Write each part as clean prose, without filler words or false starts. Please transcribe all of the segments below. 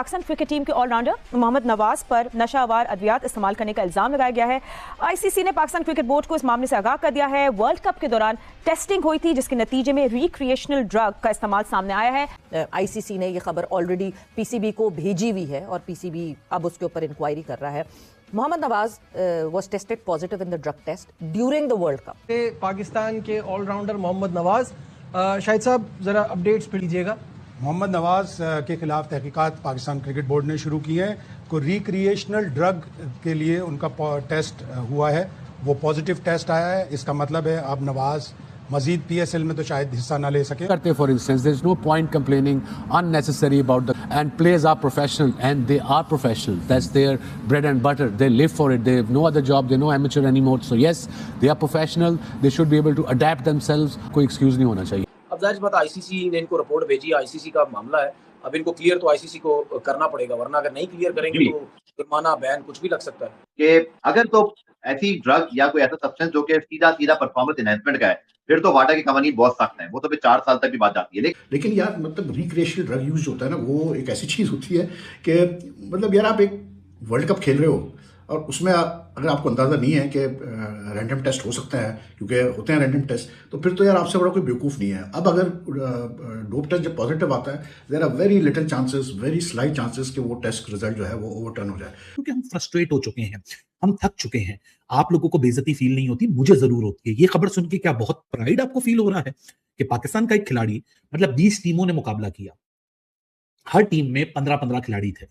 Pakistan cricket team के allrounder Mohammad Nawaz पर नशाआवर अद्वियात इस्तेमाल करने का इल्जाम लगाया गया है। आईसीसी ने पाकिस्तान क्रिकेट बोर्ड को इस मामले से आगाह कर दिया है। वर्ल्ड कप के दौरान टेस्टिंग हुई थी जिसके नतीजे में रिक्रिएशनल ड्रग का इस्तेमाल सामने आया है। आईसीसी ने यह खबर ऑलरेडी पीसीबी को भेजी हुई है और पीसीबी अब उसके ऊपर इंक्वायरी कर रहा है। Mohammad Nawaz was tested positive in the drug test during the World Cup। Pakistan के ऑलराउंडर मोहम्मद नवाज, शाहिद साहब जरा अपडेट्स पे लीजिएगा। मोहम्मद नवाज के खिलाफ तहकीकात पाकिस्तान क्रिकेट बोर्ड ने शुरू की है। को रिक्रिएशनल ड्रग के लिए उनका टेस्ट हुआ है, वो पॉजिटिव टेस्ट आया है। इसका मतलब है अब नवाज मजीद पीएसएल में तो शायद हिस्सा ना ले सके। करते for instance there is no point complaining unnecessary about the and players are professional and they are professional, that's their bread and butter, they live for it, they have no other job, they no amateur anymore. So yes, they are professional, they should be able to adapt themselves. कोई excuse नहीं होना चाहिए। अब जाहिर सी बात ICC ने इनको report भेजी, आईसीसी का मामला है, अब इनको क्लियर तो आईसीसी को करना पड़ेगा, वरना अगर नहीं क्लियर करेंगे तो जुर्माना, बैन कुछ भी लग सकता है। कि अगर तो ऐसी ड्रग या कोई ऐसा सब्सटेंस जो कि सीधा परफॉर्मेंस एनहांसमेंट का है, फिर तो वाटा की कवानीन बहुत सख्त है, वो तो फिर 4 साल तक भी बात जाती है। लेकिन यार मतलब रिक्रिएशनल ड्रग यूज होता है ना, वो एक ऐसी चीज होती है कि मतलब यार आप एक वर्ल्ड कप खेल रहे हो और उसमें अगर आपको अंदाजा नहीं है कि रैंडम टेस्ट हो सकता है, क्योंकि होते हैं रैंडम टेस्ट, तो फिर तो यार आपसे बड़ा कोई बेवकूफ़ नहीं है। अब अगर डोप टेस्ट जब पॉजिटिव आता है, there are very little chances, very slight chances कि वो टेस्ट रिजल्ट जो है वो ओवरटर्न हो जाए। क्योंकि हम फ्रस्ट्रेट हो चुके हैं, हम थक चुके हैं। आप लोगों को बेइज्जती फील नहीं होती, मुझे जरूर होती है। ये खबर सुन के क्या बहुत प्राइड आपको फील हो रहा है कि पाकिस्तान का एक खिलाड़ी, मतलब 20 टीमों ने मुकाबला किया, हर टीम में 15-15 खिलाड़ी थे,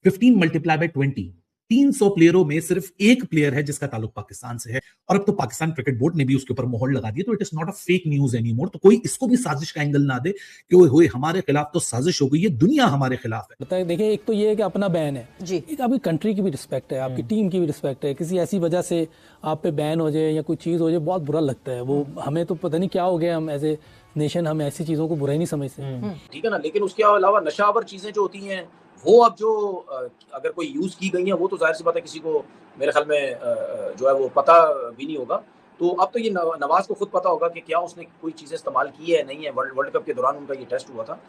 15 मल्टीप्लाई बाय 20, 300 प्लेयरों में सिर्फ एक प्लेयर है जिसका ताल्लुक पाकिस्तान से है। और अब तो पाकिस्तान क्रिकेट बोर्ड ने भी उसके ऊपर मोहर लगा दी, तो it is not a fake news anymore. तो कोई इसको भी साजिश का एंगल ना दे कि ओए होए हमारे खिलाफ तो साजिश हो गई है, दुनिया हमारे खिलाफ है। बताइए, देखिए, एक तो ये है कि अपना बैन है जी, एक आपकी कंट्री की भी रिस्पेक्ट है, आपकी टीम की भी रिस्पेक्ट है। किसी ऐसी वजह से आप पे बैन हो जाए या कोई चीज़ हो जाए, बहुत बुरा लगता है। वो हमें तो पता नहीं क्या हो गया, हम एज ए नेशन हम ऐसी चीज़ों को बुरा ही नहीं समझते। ठीक है ना, लेकिन उसके अलावा नशावर चीजें जो होती हैं वो अब जो अगर कोई यूज की गई है, वो तो जाहिर सी बात है किसी को मेरे ख्याल में जो है वो पता भी नहीं होगा। तो अब तो ये नवाज को खुद पता होगा कि क्या उसने कोई चीजें इस्तेमाल की है नहीं है। वर्ल्ड कप के दौरान उनका ये टेस्ट हुआ था।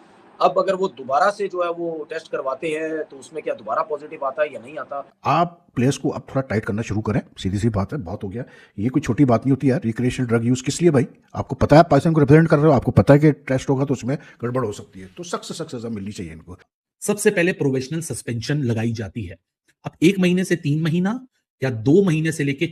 अब अगर वो दोबारा से जो है वो टेस्ट करवाते हैं तो उसमें क्या दोबारा पॉजिटिव आता है या नहीं आता। आप प्लेयर्स को अब थोड़ा टाइट करना शुरू करें, सीधी सी बात है, बहुत हो गया। ये कोई छोटी बात नहीं होती यार। रिक्रिएशनल ड्रग यूज किस लिए भाई? आपको पता है पाकिस्तान को रिप्रेजेंट कर रहे हो, आपको पता है कि टेस्ट होगा तो उसमें गड़बड़ हो सकती है, तो सख्त से सख्त सजा मिलनी चाहिए इनको। सबसे पहले प्रोविजनल सस्पेंशन लगाई जाती है। अब 1 महीने से 3 महीना या 2 महीने से लेके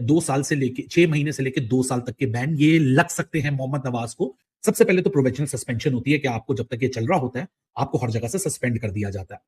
2 साल से लेके 6 महीने से लेके 2 साल तक के बैन ये लग सकते हैं मोहम्मद नवाज को। सबसे पहले तो प्रोविजनल सस्पेंशन होती है कि आपको जब तक ये चल रहा होता है आपको हर जगह से सस्पेंड कर दिया जाता है।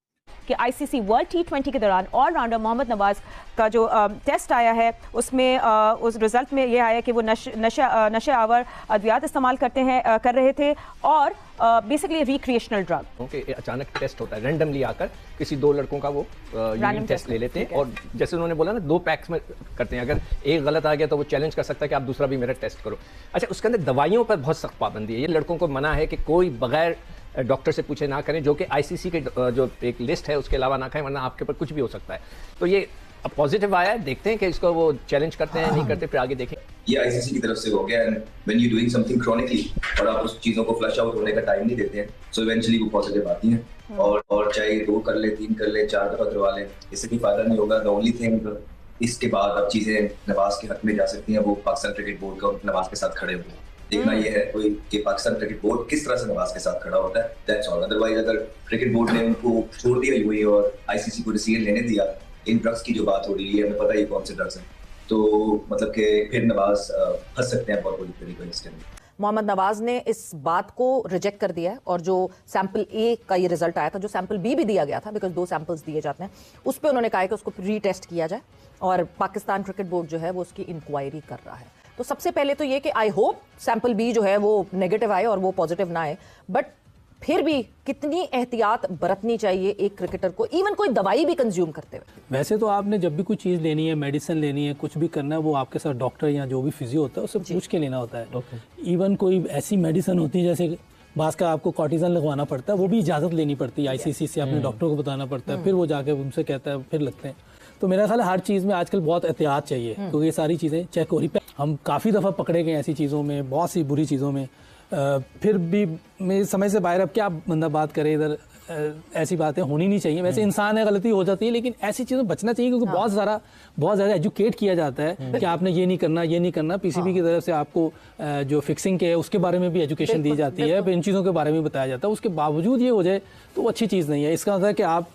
कि आईसीसी वर्ल्ड T20 के दौरान ऑलराउंडर मोहम्मद नवाज का जो टेस्ट आया है उसमें उस रिजल्ट में ये आया कि वो नशे-आवर अद्वियात इस्तेमाल कर रहे थे और बेसिकली रिक्रिएशनल ड्रग। ओके, अचानक टेस्ट होता है रैंडमली आकर, किसी 2 लड़कों का वो यूरिन टेस्ट ले लेते हैं और जैसे उन्होंने बोला ना 2 पैक्स में करते हैं। अगर एक गलत आ गया तो वो चैलेंज कर सकता है कि आप दूसरा भी मेरा टेस्ट करो। अच्छा, उसके अंदर दवाइयों पर बहुत सख्त पाबंदी है। ये लड़कों को मना है कि कोई बगैर डॉक्टर से पूछे ना करें, जो कि आईसीसी के जो एक लिस्ट है उसके अलावा ना खाएं, वरना आपके ऊपर कुछ भी हो सकता है। तो ये अब पॉजिटिव आया है, देखते हैं कि इसको वो चैलेंज करते हैं नहीं करते, फिर आगे देखें। ये आईसीसी की तरफ से हो गया, and when you doing something chronically और आप उस चीजों को फ्लश आउट होने का टाइम नहीं देते हैं, सो इवेंचुअली वो पॉजिटिव आती हैं। और चाहे 2 कर ले, 3 कर ले, 4 दफा करवा ले, इससे कोई फायदा नहीं होगा। द ओनली थिंग, इसके बाद अब चीजें नवाज के हक में जा सकती हैं, वो पाकिस्तान क्रिकेट बोर्ड का नवाज के साथ खड़े हो। देखना ये है कोई कि पाकिस्तान क्रिकेट बोर्ड किस तरह से नवाज के साथ खड़ा होता है, दैट्स ऑल। अदरवाइज अगर क्रिकेट बोर्ड ने उनको छोड़ दिया यूएई और आईसीसी को डिसीजन लेने दिया, इन ड्रग्स की जो बात हो रही है, हमें पता है कौन से ड्रग्स हैं, तो मतलब कि फिर नवाज फंस सकते हैं बहुत बुरी तरीके से। मोहम्मद नवाज ने इस बात को रिजेक्ट कर दिया है और जो सैंपल ए का ये रिजल्ट आया था, जो सैंपल बी भी दिया गया था, बिकॉज 2 सैंपल्स दिए जाते हैं, उस पर उन्होंने कहा है कि उसको रीटेस्ट किया जाए और पाकिस्तान क्रिकेट बोर्ड जो है वो उसकी इंक्वायरी कर रहा है। तो सबसे पहले तो ये कि आई होप सैंपल बी जो है वो नेगेटिव आए और वो पॉजिटिव ना आए, बट फिर भी कितनी एहतियात बरतनी चाहिए एक क्रिकेटर को, इवन कोई दवाई भी कंज्यूम करते हुए। वैसे तो आपने जब भी कोई चीज़ लेनी है, मेडिसिन लेनी है, कुछ भी करना है, वो आपके साथ डॉक्टर या जो भी फिजियो होता है उससे पूछ के लेना होता है। इवन कोई ऐसी मेडिसिन होती है जैसे बास का आपको कॉर्टिजन लगवाना पड़ता है, वो भी इजाज़त लेनी पड़ती है आईसीसी से, अपने डॉक्टर को बताना पड़ता है, फिर वो जाके उनसे कहता है, फिर लगते हैं। तो मेरा ख्याल है हर चीज़ में आजकल बहुत एहतियात चाहिए, क्योंकि ये सारी चीज़ें चेक हो रही है। हम काफ़ी दफ़ा पकड़े गए ऐसी चीज़ों में, बहुत सी बुरी चीज़ों में, फिर भी मेरी समझ से बाहर। अब क्या बंदा बात करे, इधर ऐसी बातें होनी नहीं चाहिए। वैसे इंसान है, गलती हो जाती है, लेकिन ऐसी चीज़ों से बचना चाहिए, क्योंकि बहुत ज़्यादा एजुकेट किया जाता है कि आपने ये नहीं करना, ये नहीं करना। पीसीबी की तरफ से आपको जो फिक्सिंग के है उसके बारे में भी एजुकेशन दी जाती है, इन चीज़ों के बारे में बताया जाता है। उसके बावजूद ये हो जाए तो वो अच्छी चीज़ नहीं है। इसका मतलब है कि आप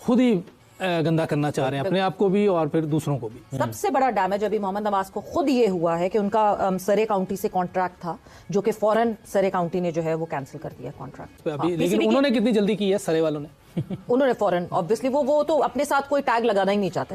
खुद ही गंदा करना चाह रहे हैं अपने आप को भी और फिर दूसरों को भी। सबसे बड़ा डैमेज अभी मोहम्मद नवाज को खुद ये हुआ है कि उनका सरे काउंटी से कॉन्ट्रैक्ट था, जो कि फौरन सरे काउंटी ने जो है वो कैंसिल कर दिया कॉन्ट्रैक्ट अभी। लेकिन उन्होंने कितनी जल्दी की है सरे वालों ने? उन्होंने फौरन, ऑब्वियसली वो तो अपने साथ कोई टैग लगाना ही नहीं चाहते।